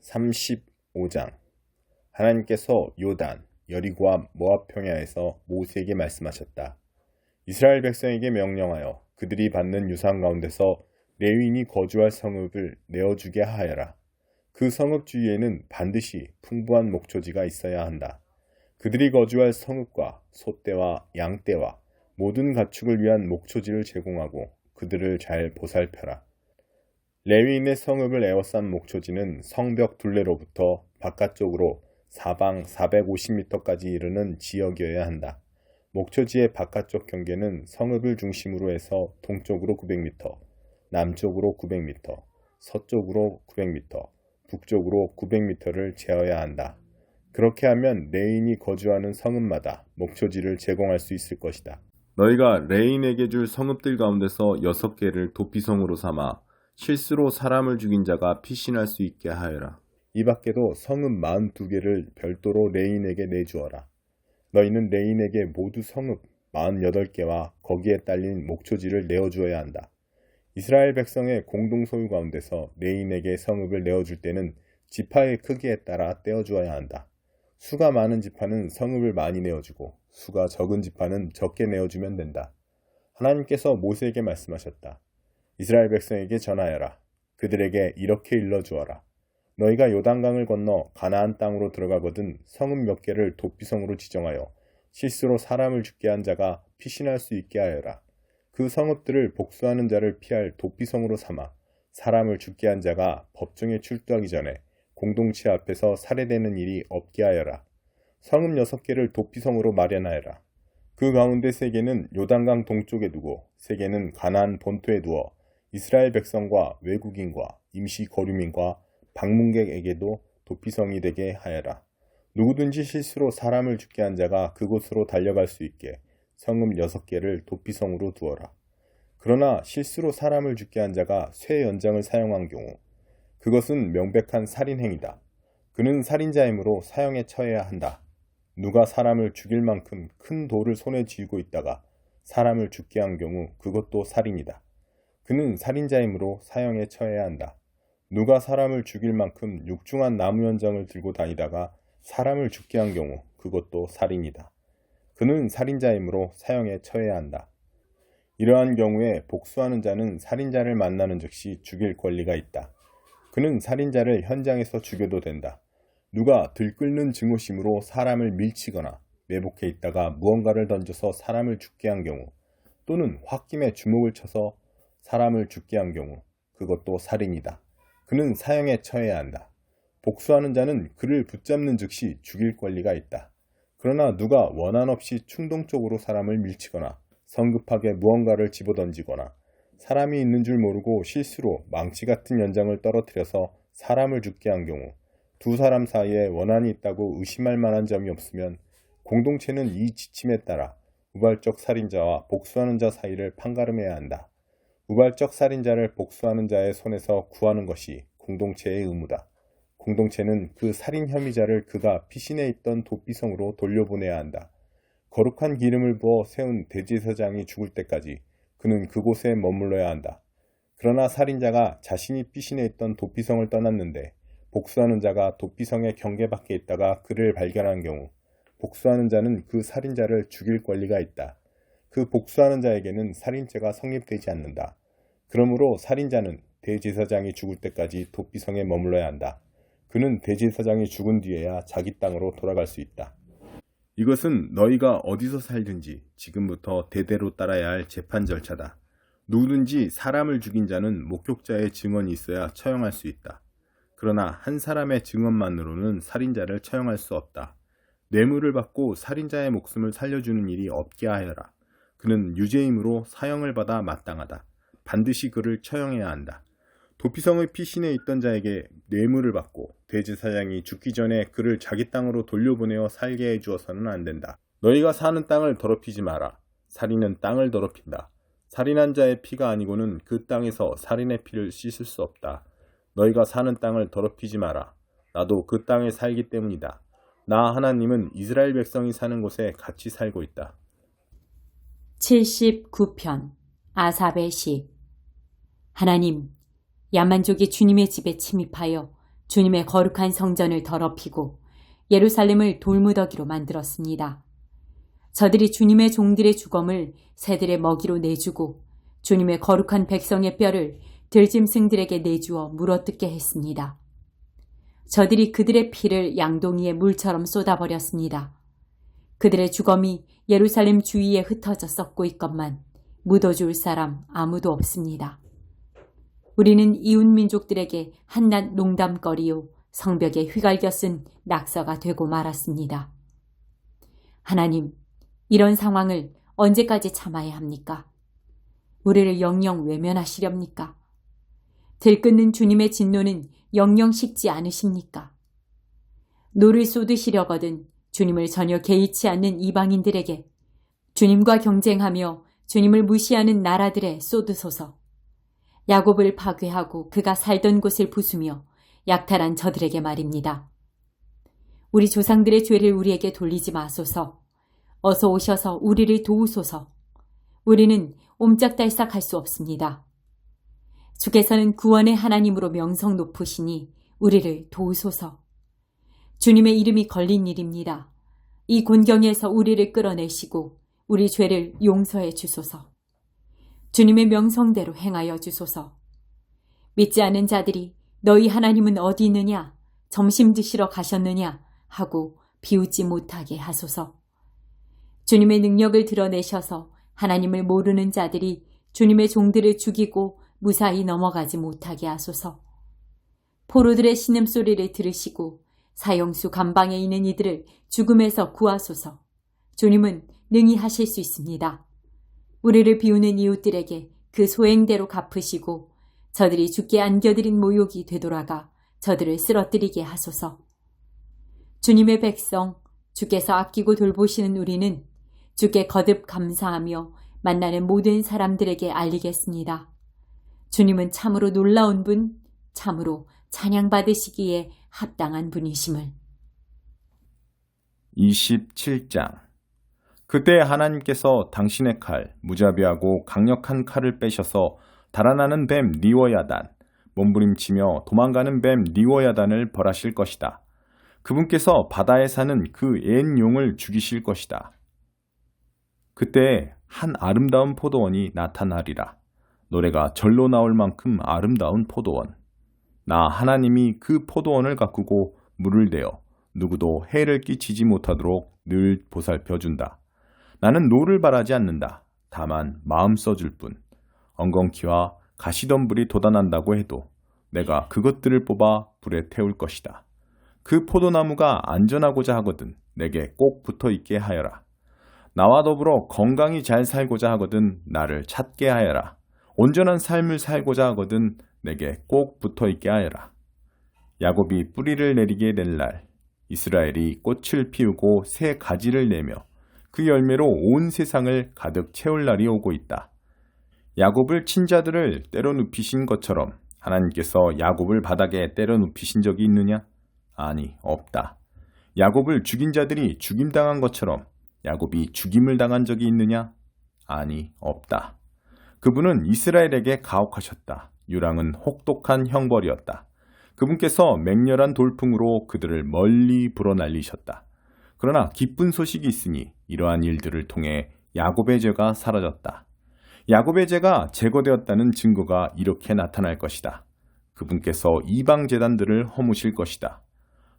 35장. 하나님께서 요단, 여리고와 모압 평야에서 모세에게 말씀하셨다. 이스라엘 백성에게 명령하여 그들이 받는 유산 가운데서 레위인이 거주할 성읍을 내어주게 하여라. 그 성읍 주위에는 반드시 풍부한 목초지가 있어야 한다. 그들이 거주할 성읍과 소떼와 양떼와 모든 가축을 위한 목초지를 제공하고 그들을 잘 보살펴라. 레위인의 성읍을 에워싼 목초지는 성벽 둘레로부터 바깥쪽으로 사방 450m까지 이르는 지역이어야 한다. 목초지의 바깥쪽 경계는 성읍을 중심으로 해서 동쪽으로 900m, 남쪽으로 900m, 서쪽으로 900m, 북쪽으로 900m를 재어야 한다. 그렇게 하면 레인이 거주하는 성읍마다 목초지를 제공할 수 있을 것이다. 너희가 레인에게 줄 성읍들 가운데서 6개를 도피성으로 삼아 실수로 사람을 죽인 자가 피신할 수 있게 하여라. 이 밖에도 성읍 42개를 별도로 레인에게 내주어라. 너희는 레인에게 모두 성읍 48개와 거기에 딸린 목초지를 내어주어야 한다. 이스라엘 백성의 공동 소유 가운데서 레인에게 성읍을 내어줄 때는 지파의 크기에 따라 떼어주어야 한다. 수가 많은 지파는 성읍을 많이 내어주고 수가 적은 지파는 적게 내어주면 된다. 하나님께서 모세에게 말씀하셨다. 이스라엘 백성에게 전하여라. 그들에게 이렇게 일러주어라. 너희가 요단강을 건너 가나안 땅으로 들어가거든 성읍 몇 개를 도피성으로 지정하여 실수로 사람을 죽게 한 자가 피신할 수 있게 하여라. 그 성읍들을 복수하는 자를 피할 도피성으로 삼아 사람을 죽게 한 자가 법정에 출두하기 전에 공동체 앞에서 살해되는 일이 없게 하여라. 성읍 6개를 도피성으로 마련하여라. 그 가운데 3개는 요단강 동쪽에 두고 3개는 가나안 본토에 두어 이스라엘 백성과 외국인과 임시 거류민과 방문객에게도 도피성이 되게 하여라. 누구든지 실수로 사람을 죽게 한 자가 그곳으로 달려갈 수 있게 성읍 6개를 도피성으로 두어라. 그러나 실수로 사람을 죽게 한 자가 쇠 연장을 사용한 경우 그것은 명백한 살인행위다. 그는 살인자이므로 사형에 처해야 한다. 누가 사람을 죽일 만큼 큰 돌을 손에 쥐고 있다가 사람을 죽게 한 경우 그것도 살인이다. 그는 살인자이므로 사형에 처해야 한다. 누가 사람을 죽일 만큼 육중한 나무 연장을 들고 다니다가 사람을 죽게 한 경우 그것도 살인이다. 그는 살인자이므로 사형에 처해야 한다. 이러한 경우에 복수하는 자는 살인자를 만나는 즉시 죽일 권리가 있다. 그는 살인자를 현장에서 죽여도 된다. 누가 들끓는 증오심으로 사람을 밀치거나 매복해 있다가 무언가를 던져서 사람을 죽게 한 경우 또는 홧김에 주먹을 쳐서 사람을 죽게 한 경우 그것도 살인이다. 그는 사형에 처해야 한다. 복수하는 자는 그를 붙잡는 즉시 죽일 권리가 있다. 그러나 누가 원한 없이 충동적으로 사람을 밀치거나 성급하게 무언가를 집어던지거나 사람이 있는 줄 모르고 실수로 망치 같은 연장을 떨어뜨려서 사람을 죽게 한 경우 두 사람 사이에 원한이 있다고 의심할 만한 점이 없으면 공동체는 이 지침에 따라 우발적 살인자와 복수하는 자 사이를 판가름해야 한다. 우발적 살인자를 복수하는 자의 손에서 구하는 것이 공동체의 의무다. 공동체는 그 살인 혐의자를 그가 피신해 있던 도피성으로 돌려보내야 한다. 거룩한 기름을 부어 세운 대제사장이 죽을 때까지 그는 그곳에 머물러야 한다. 그러나 살인자가 자신이 피신해 있던 도피성을 떠났는데 복수하는 자가 도피성의 경계 밖에 있다가 그를 발견한 경우 복수하는 자는 그 살인자를 죽일 권리가 있다. 그 복수하는 자에게는 살인죄가 성립되지 않는다. 그러므로 살인자는 대제사장이 죽을 때까지 도피성에 머물러야 한다. 그는 대제사장이 죽은 뒤에야 자기 땅으로 돌아갈 수 있다. 이것은 너희가 어디서 살든지 지금부터 대대로 따라야 할 재판 절차다. 누구든지 사람을 죽인 자는 목격자의 증언이 있어야 처형할 수 있다. 그러나 한 사람의 증언만으로는 살인자를 처형할 수 없다. 뇌물을 받고 살인자의 목숨을 살려주는 일이 없게 하여라. 그는 유죄이므로 사형을 받아 마땅하다. 반드시 그를 처형해야 한다. 도피성의 피신해 있던 자에게 뇌물을 받고 대제사장이 죽기 전에 그를 자기 땅으로 돌려보내어 살게 해주어서는 안 된다. 너희가 사는 땅을 더럽히지 마라. 살인은 땅을 더럽힌다. 살인한 자의 피가 아니고는 그 땅에서 살인의 피를 씻을 수 없다. 너희가 사는 땅을 더럽히지 마라. 나도 그 땅에 살기 때문이다. 나 하나님은 이스라엘 백성이 사는 곳에 같이 살고 있다. 79편 아삽의 시. 하나님, 야만족이 주님의 집에 침입하여 주님의 거룩한 성전을 더럽히고 예루살렘을 돌무더기로 만들었습니다. 저들이 주님의 종들의 주검을 새들의 먹이로 내주고 주님의 거룩한 백성의 뼈를 들짐승들에게 내주어 물어뜯게 했습니다. 저들이 그들의 피를 양동이에 물처럼 쏟아버렸습니다. 그들의 주검이 예루살렘 주위에 흩어져 썩고 있건만 묻어줄 사람 아무도 없습니다. 우리는 이웃 민족들에게 한낱 농담거리요 성벽에 휘갈겨 쓴 낙서가 되고 말았습니다. 하나님, 이런 상황을 언제까지 참아야 합니까? 우리를 영영 외면하시렵니까? 들끓는 주님의 진노는 영영 식지 않으십니까? 노를 쏟으시려거든 주님을 전혀 개의치 않는 이방인들에게 주님과 경쟁하며 주님을 무시하는 나라들에 쏟으소서. 야곱을 파괴하고 그가 살던 곳을 부수며 약탈한 저들에게 말입니다. 우리 조상들의 죄를 우리에게 돌리지 마소서. 어서 오셔서 우리를 도우소서. 우리는 옴짝달싹할 수 없습니다. 주께서는 구원의 하나님으로 명성 높으시니 우리를 도우소서. 주님의 이름이 걸린 일입니다. 이 곤경에서 우리를 끌어내시고 우리 죄를 용서해 주소서. 주님의 명성대로 행하여 주소서. 믿지 않은 자들이 너희 하나님은 어디 있느냐? 점심 드시러 가셨느냐? 하고 비웃지 못하게 하소서. 주님의 능력을 드러내셔서 하나님을 모르는 자들이 주님의 종들을 죽이고 무사히 넘어가지 못하게 하소서. 포로들의 신음소리를 들으시고 사형수 감방에 있는 이들을 죽음에서 구하소서. 주님은 능히 하실 수 있습니다. 우리를 비우는 이웃들에게 그 소행대로 갚으시고 저들이 주께 안겨드린 모욕이 되돌아가 저들을 쓰러뜨리게 하소서. 주님의 백성, 주께서 아끼고 돌보시는 우리는 주께 거듭 감사하며 만나는 모든 사람들에게 알리겠습니다. 주님은 참으로 놀라운 분, 참으로 찬양받으시기에 합당한 분이심을. 27장. 그때 하나님께서 당신의 칼, 무자비하고 강력한 칼을 빼셔서 달아나는 뱀 리워야단, 몸부림치며 도망가는 뱀 리워야단을 벌하실 것이다. 그분께서 바다에 사는 그 앤용을 죽이실 것이다. 그때 한 아름다운 포도원이 나타나리라. 노래가 절로 나올 만큼 아름다운 포도원. 나 하나님이 그 포도원을 가꾸고 물을 대어 누구도 해를 끼치지 못하도록 늘 보살펴준다. 나는 노를 바라지 않는다. 다만 마음 써줄 뿐. 엉겅퀴와 가시덤불이 돋아난다고 해도 내가 그것들을 뽑아 불에 태울 것이다. 그 포도나무가 안전하고자 하거든 내게 꼭 붙어있게 하여라. 나와 더불어 건강히 잘 살고자 하거든 나를 찾게 하여라. 온전한 삶을 살고자 하거든 내게 꼭 붙어있게 하여라. 야곱이 뿌리를 내리게 될 날, 이스라엘이 꽃을 피우고 새 가지를 내며 그 열매로 온 세상을 가득 채울 날이 오고 있다. 야곱을 친 자들을 때려 눕히신 것처럼 하나님께서 야곱을 바닥에 때려 눕히신 적이 있느냐? 아니, 없다. 야곱을 죽인 자들이 죽임당한 것처럼 야곱이 죽임을 당한 적이 있느냐? 아니, 없다. 그분은 이스라엘에게 가혹하셨다. 유랑은 혹독한 형벌이었다. 그분께서 맹렬한 돌풍으로 그들을 멀리 불어날리셨다. 그러나 기쁜 소식이 있으니 이러한 일들을 통해 야곱의 죄가 사라졌다. 야곱의 죄가 제거되었다는 증거가 이렇게 나타날 것이다. 그분께서 이방 제단들을 허무실 것이다.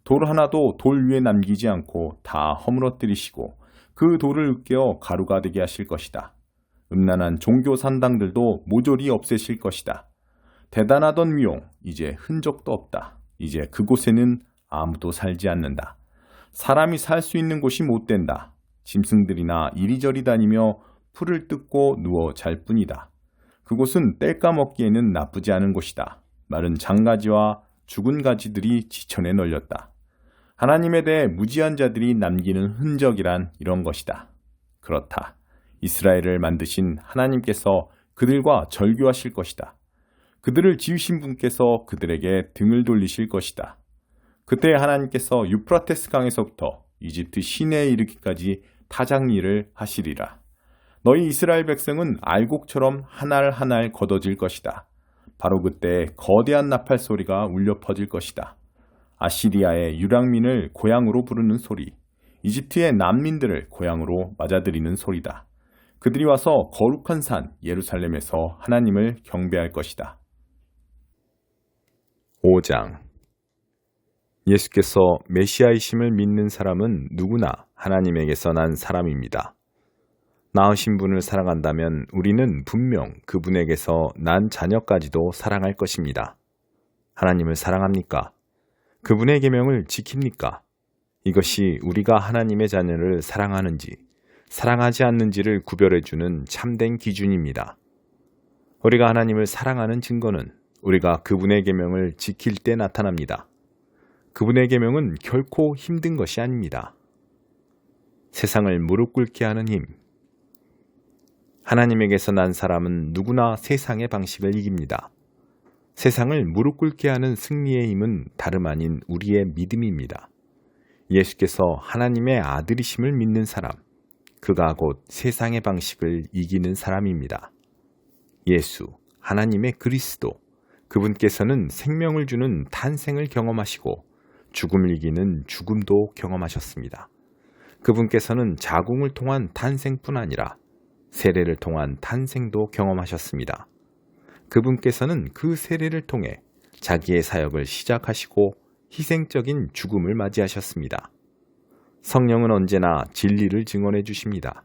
돌 하나도 돌 위에 남기지 않고 다 허물어뜨리시고 그 돌을 으깨어 가루가 되게 하실 것이다. 음란한 종교 산당들도 모조리 없애실 것이다. 대단하던 위용, 이제 흔적도 없다. 이제 그곳에는 아무도 살지 않는다. 사람이 살 수 있는 곳이 못 된다. 짐승들이나 이리저리 다니며 풀을 뜯고 누워 잘 뿐이다. 그곳은 뗄까 먹기에는 나쁘지 않은 곳이다. 마른 장가지와 죽은 가지들이 지천에 널렸다. 하나님에 대해 무지한 자들이 남기는 흔적이란 이런 것이다. 그렇다. 이스라엘을 만드신 하나님께서 그들과 절교하실 것이다. 그들을 지으신 분께서 그들에게 등을 돌리실 것이다. 그때 하나님께서 유프라테스 강에서부터 이집트 시내에 이르기까지 타작일을 하시리라. 너희 이스라엘 백성은 알곡처럼 하날 하날 걷어질 것이다. 바로 그때 거대한 나팔 소리가 울려 퍼질 것이다. 아시리아의 유랑민을 고향으로 부르는 소리, 이집트의 난민들을 고향으로 맞아들이는 소리다. 그들이 와서 거룩한 산 예루살렘에서 하나님을 경배할 것이다. 5장. 예수께서 메시아이심을 믿는 사람은 누구나 하나님에게서 난 사람입니다. 낳으신 분을 사랑한다면 우리는 분명 그분에게서 난 자녀까지도 사랑할 것입니다. 하나님을 사랑합니까? 그분의 계명을 지킵니까? 이것이 우리가 하나님의 자녀를 사랑하는지, 사랑하지 않는지를 구별해주는 참된 기준입니다. 우리가 하나님을 사랑하는 증거는 우리가 그분의 계명을 지킬 때 나타납니다. 그분의 계명은 결코 힘든 것이 아닙니다. 세상을 무릎 꿇게 하는 힘. 하나님에게서 난 사람은 누구나 세상의 방식을 이깁니다. 세상을 무릎 꿇게 하는 승리의 힘은 다름 아닌 우리의 믿음입니다. 예수께서 하나님의 아들이심을 믿는 사람, 그가 곧 세상의 방식을 이기는 사람입니다. 예수, 하나님의 그리스도, 그분께서는 생명을 주는 탄생을 경험하시고 죽음을 이기는 죽음도 경험하셨습니다. 그분께서는 자궁을 통한 탄생뿐 아니라 세례를 통한 탄생도 경험하셨습니다. 그분께서는 그 세례를 통해 자기의 사역을 시작하시고 희생적인 죽음을 맞이하셨습니다. 성령은 언제나 진리를 증언해 주십니다.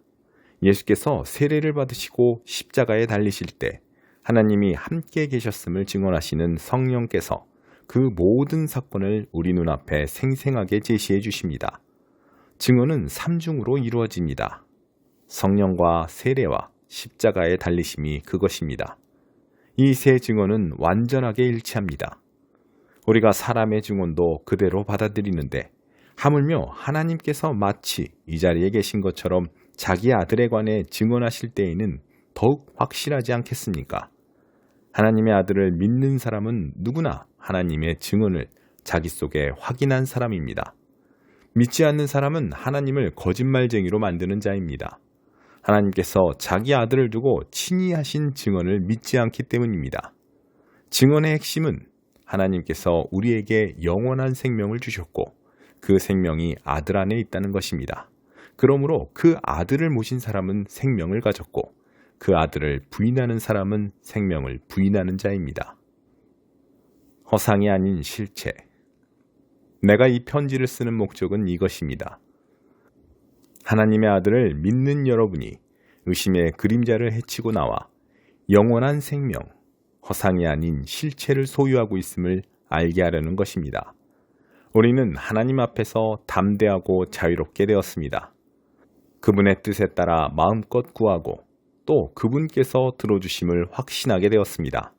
예수께서 세례를 받으시고 십자가에 달리실 때 하나님이 함께 계셨음을 증언하시는 성령께서 그 모든 사건을 우리 눈앞에 생생하게 제시해 주십니다. 증언은 삼중으로 이루어집니다. 성령과 세례와 십자가의 달리심이 그것입니다. 이 세 증언은 완전하게 일치합니다. 우리가 사람의 증언도 그대로 받아들이는데 하물며 하나님께서 마치 이 자리에 계신 것처럼 자기 아들에 관해 증언하실 때에는 더욱 확실하지 않겠습니까? 하나님의 아들을 믿는 사람은 누구나 하나님의 증언을 자기 속에 확인한 사람입니다. 믿지 않는 사람은 하나님을 거짓말쟁이로 만드는 자입니다. 하나님께서 자기 아들을 두고 친히 하신 증언을 믿지 않기 때문입니다. 증언의 핵심은 하나님께서 우리에게 영원한 생명을 주셨고 그 생명이 아들 안에 있다는 것입니다. 그러므로 그 아들을 모신 사람은 생명을 가졌고 그 아들을 부인하는 사람은 생명을 부인하는 자입니다. 허상이 아닌 실체. 내가 이 편지를 쓰는 목적은 이것입니다. 하나님의 아들을 믿는 여러분이 의심의 그림자를 헤치고 나와 영원한 생명, 허상이 아닌 실체를 소유하고 있음을 알게 하려는 것입니다. 우리는 하나님 앞에서 담대하고 자유롭게 되었습니다. 그분의 뜻에 따라 마음껏 구하고 또 그분께서 들어주심을 확신하게 되었습니다.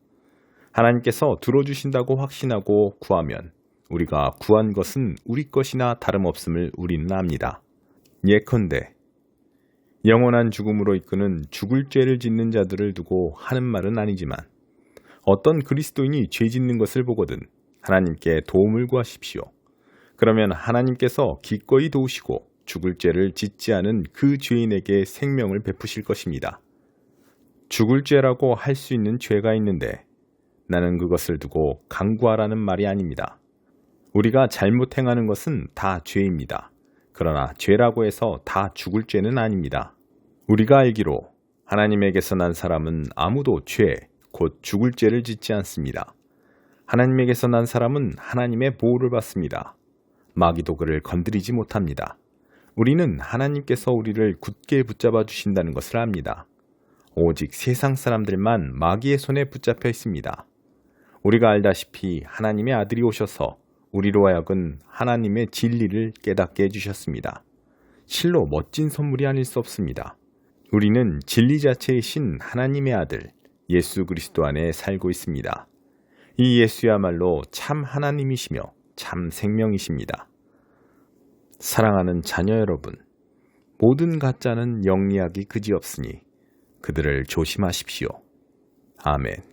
하나님께서 들어주신다고 확신하고 구하면 우리가 구한 것은 우리 것이나 다름없음을 우리는 압니다. 예컨대 영원한 죽음으로 이끄는 죽을 죄를 짓는 자들을 두고 하는 말은 아니지만 어떤 그리스도인이 죄 짓는 것을 보거든 하나님께 도움을 구하십시오. 그러면 하나님께서 기꺼이 도우시고 죽을 죄를 짓지 않은 그 죄인에게 생명을 베푸실 것입니다. 죽을 죄라고 할 수 있는 죄가 있는데 나는 그것을 두고 강구하라는 말이 아닙니다. 우리가 잘못 행하는 것은 다 죄입니다. 그러나 죄라고 해서 다 죽을 죄는 아닙니다. 우리가 알기로 하나님에게서 난 사람은 아무도 죄, 곧 죽을 죄를 짓지 않습니다. 하나님에게서 난 사람은 하나님의 보호를 받습니다. 마귀도 그를 건드리지 못합니다. 우리는 하나님께서 우리를 굳게 붙잡아 주신다는 것을 압니다. 오직 세상 사람들만 마귀의 손에 붙잡혀 있습니다. 우리가 알다시피 하나님의 아들이 오셔서 우리로 하여금 하나님의 진리를 깨닫게 해주셨습니다. 실로 멋진 선물이 아닐 수 없습니다. 우리는 진리 자체이신 하나님의 아들 예수 그리스도 안에 살고 있습니다. 이 예수야말로 참 하나님이시며 참 생명이십니다. 사랑하는 자녀 여러분, 모든 가짜는 영리하기 그지없으니 그들을 조심하십시오. 아멘.